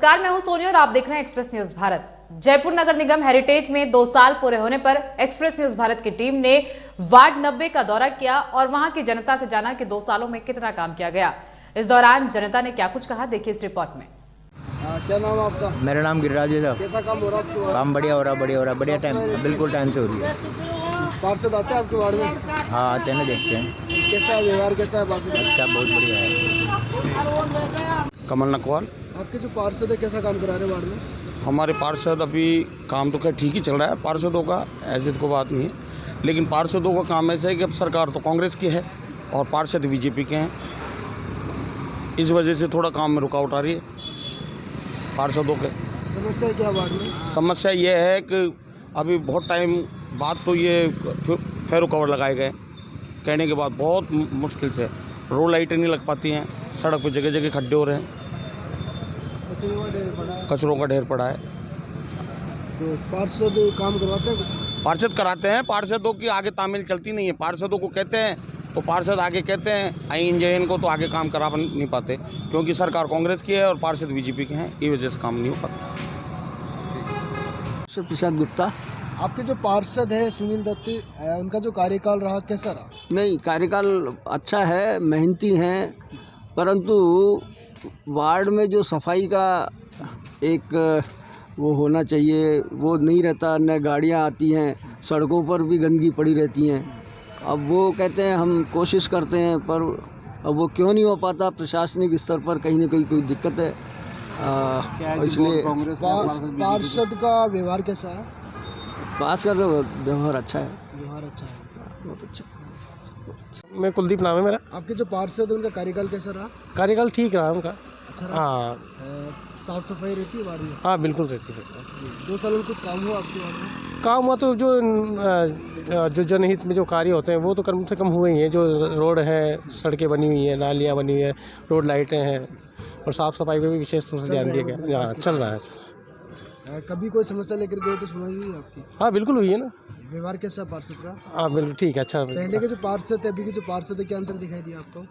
नमस्कार, मैं हूं सोनिया और आप देख रहे हैं एक्सप्रेस न्यूज भारत। जयपुर नगर निगम हेरिटेज में 2 साल पूरे होने पर एक्सप्रेस न्यूज भारत की टीम ने वार्ड 90 का दौरा किया और वहां की जनता से जाना कि 2 सालों में कितना काम किया गया। इस दौरान जनता ने क्या कुछ कहा, देखिए इस रिपोर्ट में। क्या नाम है आपका? मेरा नाम गिरिराज है साहब। कैसा काम हो रहा है आपके? काम बढ़िया हो रहा बढ़िया टाइम, बिल्कुल टाइम से हो रही है। पार्षद आते हैं आपके वार्ड में? हाँ आते हैं ना, देखते हैं। कैसा व्यवहार कैसा है पार्षद? अच्छा, बहुत बढ़िया है। कमल नकवाल। आपके जो पार्षद है कैसा काम करा रहे हैं वार्ड में? हमारे पार्षद अभी काम तो खैर ठीक ही चल रहा है पार्षदों का, ऐसी कोई बात नहीं है, लेकिन पार्षदों का काम ऐसा है कि अब सरकार तो कांग्रेस की है और पार्षद बीजेपी के हैं, इस वजह से थोड़ा काम में रुकावट आ रही है पार्षदों के। समस्या क्या वार्ड में? समस्या ये है कि अभी बहुत टाइम बाद तो ये फेरो कवर लगाए गए, कहने के बाद बहुत मुश्किल से रोड लाइटें नहीं लग पाती हैं, सड़क पे जगह जगह खड्डे हो रहे हैं, कचरों का ढेर पड़ा है। तो पार्षद काम करवाते हैं कुछ? पार्षद कराते हैं, पार्षदों की आगे तामील चलती नहीं है। पार्षदों को कहते हैं तो पार्षद आगे कहते हैं आइन जैन को, तो आगे काम करा नहीं पाते क्योंकि सरकार कांग्रेस की है और पार्षद बीजेपी के हैं, ये वजह से काम नहीं हो पाता। प्रसाद गुप्ता। आपके जो पार्षद है सुनील दत्त, उनका जो कार्यकाल रहा कैसा रहा? नहीं, कार्यकाल अच्छा है, मेहनती हैं, परंतु वार्ड में जो सफाई का एक वो होना चाहिए वो नहीं रहता। न गाड़ियाँ आती हैं, सड़कों पर भी गंदगी पड़ी रहती हैं। अब वो कहते हैं हम कोशिश करते हैं, पर अब वो क्यों नहीं हो पाता? प्रशासनिक स्तर पर कहीं ना कहीं कोई दिक्कत है, इसलिए पार्षद का व्यवहार कैसा है? पास कर व्यवहार अच्छा है। व्यवहार अच्छा है, बहुत अच्छा। मैं कुलदीप नाम है मेरा। आपके जो पार्षद है उनका कार्यकाल कैसा रहा? कार्यकाल ठीक रहा उनका। अच्छा रहा? हाँ साफ सफाई रहती है वार्ड में? हाँ बिल्कुल रहती है। 2 सालों में कुछ काम हुआ आपके वार्ड में? काम हुआ तो जो जनहित में जो कार्य होते हैं वो तो कम से कम हुए ही हैं। जो रोड है, सड़कें बनी हुई हैं, नालियाँ बनी हुई हैं, रोड लाइटें हैं और साफ़ सफाई पे भी विशेष रूप से ध्यान दिया गया। हाँ चल रहा है। कभी कोई समस्या लेकर गए तो सुनाई हुई आपकी? हाँ बिल्कुल हुई है ना। व्यवहार कैसा पार्षद का? हाँ बिल्कुल ठीक है, अच्छा। पहले के जो पार्षद है अभी के जो पार्षद है क्या अंतर दिखाई दिया आपको?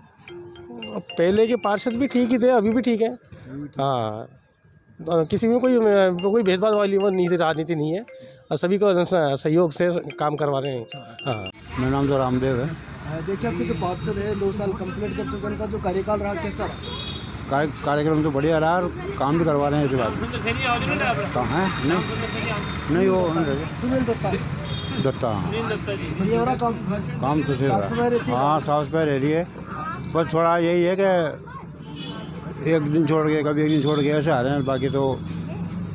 पहले के पार्षद भी ठीक ही थे, अभी भी ठीक है। हाँ, किसी में कोई भेदभाव वाली वो नहीं, राजनीति नहीं है और सभी को सहयोग से काम करवा रहे हैं। हाँ, मेरा नाम तो रामदेव है। देखिए आपके जो पार्षद है 2 साल कंप्लीट कर चुके हैं, उनका जो कार्यकाल रहा कैसा रहा? कार्यक्रम तो बढ़िया रहा और काम भी करवा रहे हैं। इस बात कहाँ है? नहीं वो सुनील दत्ता। बढ़िया हो रहा काम तो साफ सफाई रहती है? हाँ साफ सफाई रह रही है, बस थोड़ा यही है कि एक दिन छोड़ के कभी एक दिन छोड़ के ऐसे आ रहे हैं, बाकी तो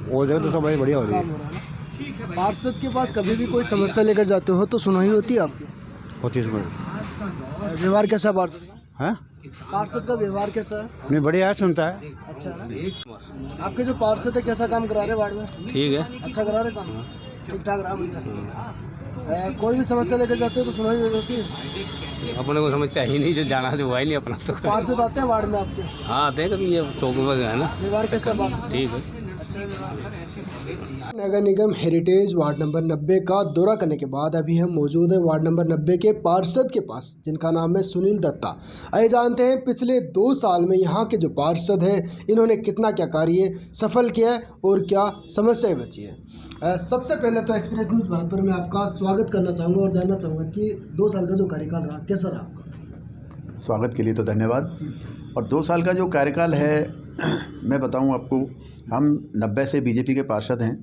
वो जगह तो सब बढ़िया हो रही है। पार्षद के पास कभी भी कोई समस्या लेकर जाते हो तो सुनाई होती है आपकी? होती है। व्यवहार कैसा पार्षद का? है पार्षद का व्यवहार कैसा है? नहीं बढ़िया है, सुनता है। अच्छा है। आपके जो पार्षद है कैसा काम करा रहे वार्ड में? ठीक है, अच्छा करा रहे काम? ठीक ठाक रहा, बढ़िया। कोई भी समस्या लेकर जाते हो तो सुनाई होती है? अपने को समस्या ही नहीं, जो जाना है हुआ ही नहीं अपना तो। पार्षद आते हैं वार्ड में आपके? हाँ आते हैं कभी, ये चौक वगैरह है ना। व्यवहार कैसा पार्षद? ठीक है। नगर निगम हेरिटेज वार्ड नंबर 90 का दौरा करने के बाद अभी हम मौजूद हैं वार्ड नंबर 90 के पार्षद के पास, जिनका नाम है सुनील दत्ता। आइए जानते हैं पिछले 2 साल में यहाँ के जो पार्षद हैं इन्होंने कितना क्या कार्य सफल किया है और क्या समस्याएं बची है। सबसे पहले तो एक्सप्रेस न्यूज भारत पर मैं आपका स्वागत करना चाहूँगा और जानना चाहूँगा कि 2 साल का जो कार्यकाल रहा कैसा रहा आपका? स्वागत के लिए तो धन्यवाद। और 2 साल का जो कार्यकाल है मैं बताऊं आपको, हम 90 से बीजेपी के पार्षद हैं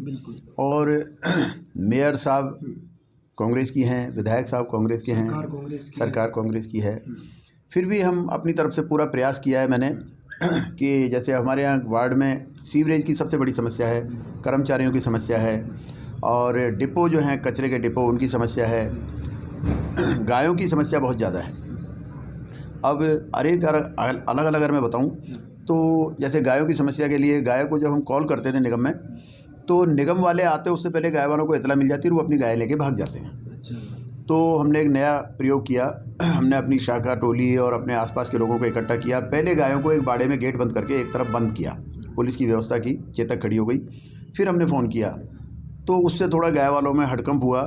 और मेयर साहब कांग्रेस की हैं, विधायक साहब कांग्रेस के हैं, सरकार कांग्रेस की है। फिर भी हम अपनी तरफ से पूरा प्रयास किया है मैंने कि जैसे हमारे यहाँ वार्ड में सीवरेज की सबसे बड़ी समस्या है, कर्मचारियों की समस्या है और डिपो जो हैं कचरे के डिपो उनकी समस्या है, गायों की समस्या बहुत ज़्यादा है। अब अलग अलग अगर मैं बताऊं तो जैसे गायों की समस्या के लिए गायों को जब हम कॉल करते थे निगम में, तो निगम वाले आते उससे पहले गाय वालों को इतला मिल जाती है और वो अपनी गाय लेके भाग जाते हैं। अच्छा। तो हमने एक नया प्रयोग किया, हमने अपनी शाखा टोली और अपने आसपास के लोगों को इकट्ठा किया। पहले गायों को एक बाड़े में गेट बंद करके एक तरफ बंद किया, पुलिस की व्यवस्था की, चेतक खड़ी हो गई। फिर हमने फ़ोन किया तो उससे थोड़ा गाय वालों में हड़कंप हुआ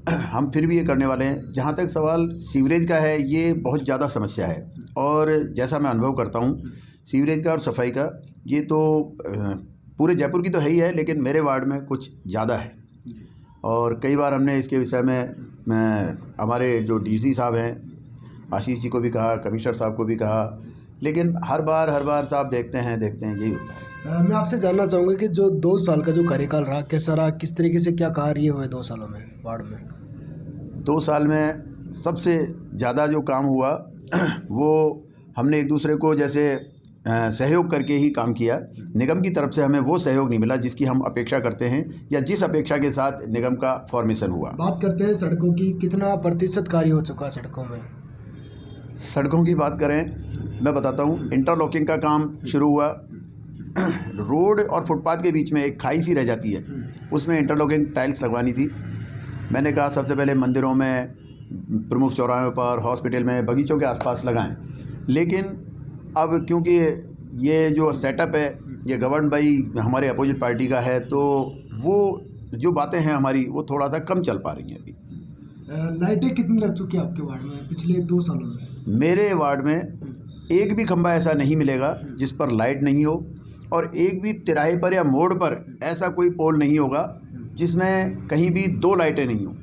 हम फिर भी ये करने वाले हैं। जहाँ तक सवाल सीवरेज का है, ये बहुत ज़्यादा समस्या है और जैसा मैं अनुभव करता हूँ सीवरेज का और सफाई का, ये तो पूरे जयपुर की तो है ही है, लेकिन मेरे वार्ड में कुछ ज़्यादा है। और कई बार हमने इसके विषय में हमारे जो डीसी साहब हैं आशीष जी को भी कहा, कमिश्नर साहब को भी कहा, लेकिन हर बार साहब देखते हैं यही होता है। मैं आपसे जानना चाहूँगा कि जो 2 साल का जो कार्यकाल रहा कैसा रहा, किस तरीके से क्या कार्य हुए 2 सालों में वार्ड में? 2 साल में सबसे ज़्यादा जो काम हुआ वो हमने एक दूसरे को जैसे सहयोग करके ही काम किया। निगम की तरफ से हमें वो सहयोग नहीं मिला जिसकी हम अपेक्षा करते हैं या जिस अपेक्षा के साथ निगम का फॉर्मेशन हुआ। बात करते हैं सड़कों की, कितना प्रतिशत कार्य हो चुका है सड़कों में? सड़कों की बात करें, मैं बताता हूँ, इंटरलॉकिंग का काम शुरू हुआ। रोड और फुटपाथ के बीच में एक खाई सी रह जाती है, उसमें इंटरलॉकिंग टाइल्स लगवानी थी। मैंने कहा सबसे पहले मंदिरों में, प्रमुख चौराहों पर, हॉस्पिटल में, बगीचों के आसपास लगाएं। लेकिन अब क्योंकि ये जो सेटअप है ये गवर्न बाई हमारे अपोजिट पार्टी का है, तो वो जो बातें हैं हमारी वो थोड़ा सा कम चल पा रही हैं अभी। लाइटें कितनी लग चुकी है आपके वार्ड में पिछले 2 सालों में? मेरे वार्ड में एक भी खंभा ऐसा नहीं मिलेगा जिस पर लाइट नहीं हो, और एक भी तिराहे पर या मोड़ पर ऐसा कोई पोल नहीं होगा जिसमें कहीं भी 2 लाइटें नहीं हो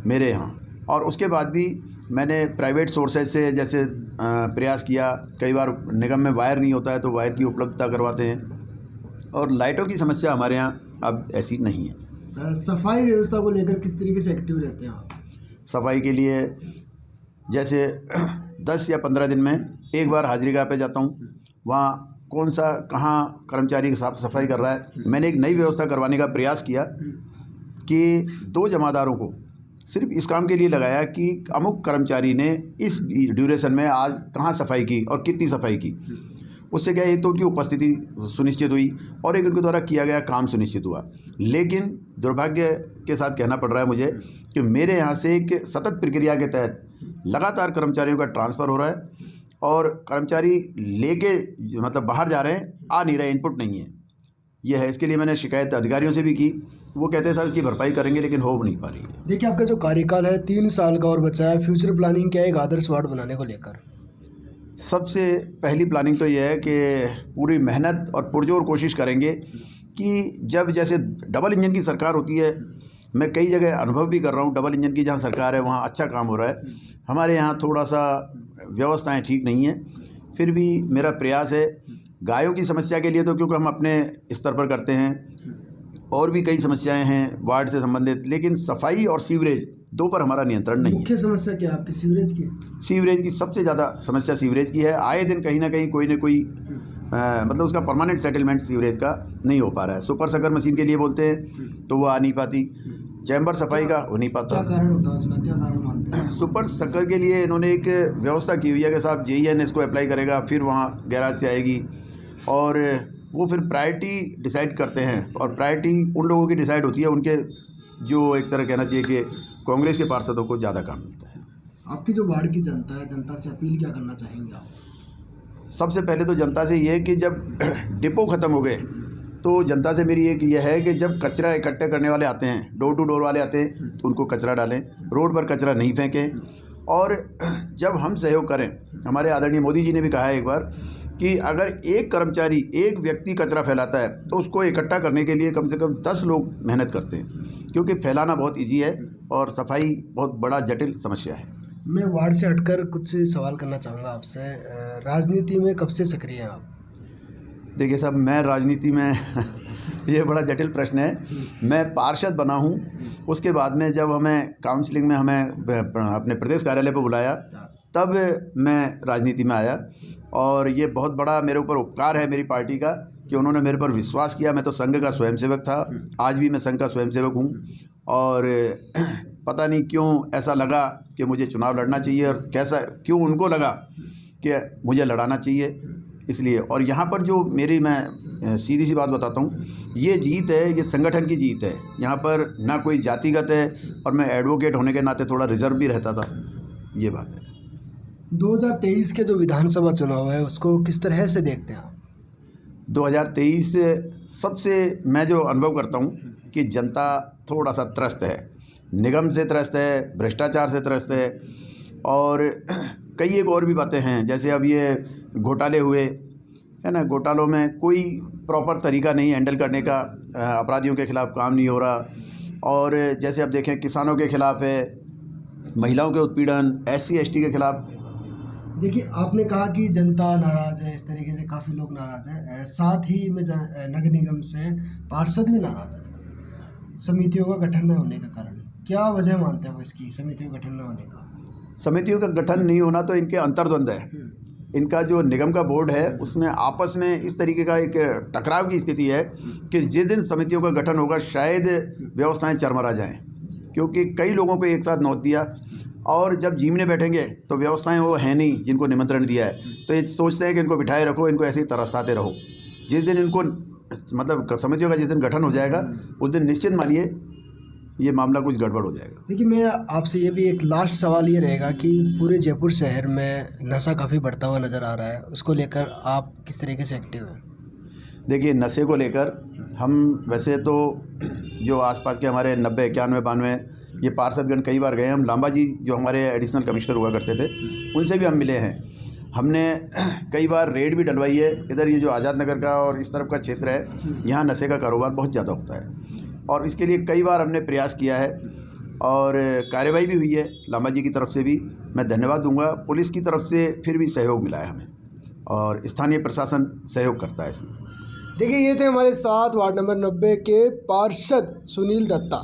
मेरे यहाँ। और उसके बाद भी मैंने प्राइवेट सोर्सेज से जैसे प्रयास किया, कई बार निगम में वायर नहीं होता है तो वायर की उपलब्धता करवाते हैं, और लाइटों की समस्या हमारे यहाँ अब ऐसी नहीं है। सफाई व्यवस्था को लेकर किस तरीके से एक्टिव रहते हैं आप? सफाई के लिए जैसे 10 या 15 दिन में एक बार हाजिरीगाह पे जाता हूँ, वहाँ कौन सा कहाँ कर्मचारी साफ सफाई कर रहा है। मैंने एक नई व्यवस्था करवाने का प्रयास किया कि 2 जमादारों को सिर्फ इस काम के लिए लगाया कि अमुक कर्मचारी ने इस ड्यूरेशन में आज कहाँ सफाई की और कितनी सफाई की। उससे क्या, एक तो उनकी उपस्थिति सुनिश्चित हुई और एक उनके द्वारा किया गया काम सुनिश्चित हुआ। लेकिन दुर्भाग्य के साथ कहना पड़ रहा है मुझे कि मेरे यहाँ से एक सतत प्रक्रिया के तहत लगातार कर्मचारियों का ट्रांसफ़र हो रहा है और कर्मचारी लेके मतलब बाहर जा रहे हैं, आ नहीं रहे, इनपुट नहीं है। यह है, इसके लिए मैंने शिकायत अधिकारियों से भी की, वो कहते हैं साहब इसकी भरपाई करेंगे, लेकिन हो नहीं पा रही है। देखिए, आपका जो कार्यकाल है 3 साल का और बचा है, फ्यूचर प्लानिंग क्या है एक आदर्श वार्ड बनाने को लेकर? सबसे पहली प्लानिंग तो यह है कि पूरी मेहनत और पुरजोर कोशिश करेंगे कि जब जैसे डबल इंजन की सरकार होती है, मैं कई जगह अनुभव भी कर रहा हूँ, डबल इंजन की जहाँ सरकार है वहाँ अच्छा काम हो रहा है। हमारे यहाँ थोड़ा सा व्यवस्थाएं ठीक नहीं हैं, फिर भी मेरा प्रयास है। गायों की समस्या के लिए तो क्योंकि हम अपने स्तर पर करते हैं, और भी कई समस्याएं हैं वार्ड से संबंधित, लेकिन सफाई और सीवरेज 2 पर हमारा नियंत्रण नहीं है। मुख्य समस्या क्या है आपकी सीवरेज की? सीवरेज की सबसे ज़्यादा समस्या सीवरेज की है। आए दिन कहीं ना कहीं कोई ना कोई मतलब उसका परमानेंट सेटलमेंट सीवरेज का नहीं हो पा रहा है। सुपर सकर मशीन के लिए बोलते हैं तो वो आ नहीं पाती, चैम्बर सफाई का हो नहीं पाता। क्या कारण होता है उसका, क्या कारण मानते हैं? सुपर सकर के लिए इन्होंने एक व्यवस्था की हुई है कि साहब JEN इसको अप्लाई करेगा, फिर वहाँ गैराज से आएगी और वो फिर प्रायोरिटी डिसाइड करते हैं, और प्रायोरिटी उन लोगों की डिसाइड होती है उनके जो एक तरह कहना चाहिए कि कांग्रेस के पार्षदों को ज़्यादा काम मिलता है। आपकी जो वार्ड की जनता है, जनता से अपील क्या करना चाहेंगे आप? सबसे पहले तो जनता से ये है कि जब डिपो ख़त्म हो गए तो जनता से मेरी एक ये है कि जब कचरा इकट्ठा करने वाले आते हैं, डोर टू डोर वाले आते हैं, तो उनको कचरा डालें, रोड पर कचरा नहीं फेंकें। और जब हम सहयोग करें, हमारे आदरणीय मोदी जी ने भी कहा है एक बार कि अगर एक कर्मचारी, एक व्यक्ति कचरा फैलाता है तो उसको इकट्ठा करने के लिए कम से कम 10 लोग मेहनत करते हैं, क्योंकि फैलाना बहुत ईजी है और सफाई बहुत बड़ा जटिल समस्या है। मैं वार्ड से हटकर कुछ सवाल करना चाहूँगा आपसे। राजनीति में कब से सक्रिय हैं आप? देखिए साहब, मैं राजनीति में ये बड़ा जटिल प्रश्न है। मैं पार्षद बना हूँ, उसके बाद में जब हमें काउंसलिंग में हमें अपने प्रदेश कार्यालय पर बुलाया तब मैं राजनीति में आया, और ये बहुत बड़ा मेरे ऊपर उपकार है मेरी पार्टी का कि उन्होंने मेरे पर विश्वास किया। मैं तो संघ का स्वयंसेवक था, आज भी मैं संघ का स्वयंसेवक हूँ, और पता नहीं क्यों ऐसा लगा कि मुझे चुनाव लड़ना चाहिए, और कैसा क्यों उनको लगा कि मुझे लड़ाना चाहिए, इसलिए। और यहाँ पर जो मैं सीधी सी बात बताता हूँ, ये जीत है, ये संगठन की जीत है। यहाँ पर ना कोई जातिगत है, और मैं एडवोकेट होने के नाते थोड़ा रिजर्व भी रहता था, ये बात है। 2023 के जो विधानसभा चुनाव है उसको किस तरह से देखते हैं आप? 2023 सबसे मैं जो अनुभव करता हूँ कि जनता थोड़ा सा त्रस्त है। निगम से त्रस्त है, भ्रष्टाचार से त्रस्त है और कई एक और भी बातें हैं। जैसे अब ये घोटाले हुए है ना, घोटालों में कोई प्रॉपर तरीका नहीं हैंडल करने का, अपराधियों के खिलाफ काम नहीं हो रहा। और जैसे अब देखें किसानों के खिलाफ है, महिलाओं के उत्पीड़न, SC ST के खिलाफ। देखिए, आपने कहा कि जनता नाराज़ है, इस तरीके से काफ़ी लोग नाराज़ हैं। साथ ही में नगर निगम से पार्षद भी नाराज़ हैं समितियों का गठन न होने का कारण। क्या वजह मानते हैं वो इसकी, समितियों का गठन न होने का? समितियों का गठन नहीं होना तो इनके अंतर्द्वंद है। इनका जो निगम का बोर्ड है उसमें आपस में इस तरीके का एक टकराव की स्थिति है कि जिस दिन समितियों का गठन होगा शायद व्यवस्थाएं चरमरा जाएं, क्योंकि कई लोगों को एक साथ नौत दिया और जब जीमने बैठेंगे तो व्यवस्थाएं वो हैं नहीं जिनको निमंत्रण दिया है, तो ये सोचते हैं कि इनको बिठाए रखो, इनको ऐसे ही तरसताते रहो। जिस दिन इनको मतलब समितियों का जिस दिन गठन हो जाएगा उस दिन निश्चित मानिए ये मामला कुछ गड़बड़ हो जाएगा। देखिए, मैं आपसे ये भी एक लास्ट सवाल ये रहेगा कि पूरे जयपुर शहर में नशा काफ़ी बढ़ता हुआ नज़र आ रहा है, उसको लेकर आप किस तरीके से एक्टिव हैं? देखिए, नशे को लेकर हम वैसे तो जो आसपास के हमारे 90, 91, 92 ये पार्षदगण कई बार गए। हम लांबा जी जो हमारे एडिशनल कमिश्नर हुआ करते थे उनसे भी हम मिले हैं। हमने कई बार रेड भी डलवाई है। इधर ये जो आज़ाद नगर का और इस तरफ का क्षेत्र है यहाँ नशे का कारोबार बहुत ज़्यादा होता है और इसके लिए कई बार हमने प्रयास किया है और कार्रवाई भी हुई है। लांबा जी की तरफ से भी मैं धन्यवाद दूंगा। पुलिस की तरफ से फिर भी सहयोग मिला है हमें और स्थानीय प्रशासन सहयोग करता है इसमें। देखिए, ये थे हमारे साथ वार्ड नंबर 90 के पार्षद सुनील दत्ता।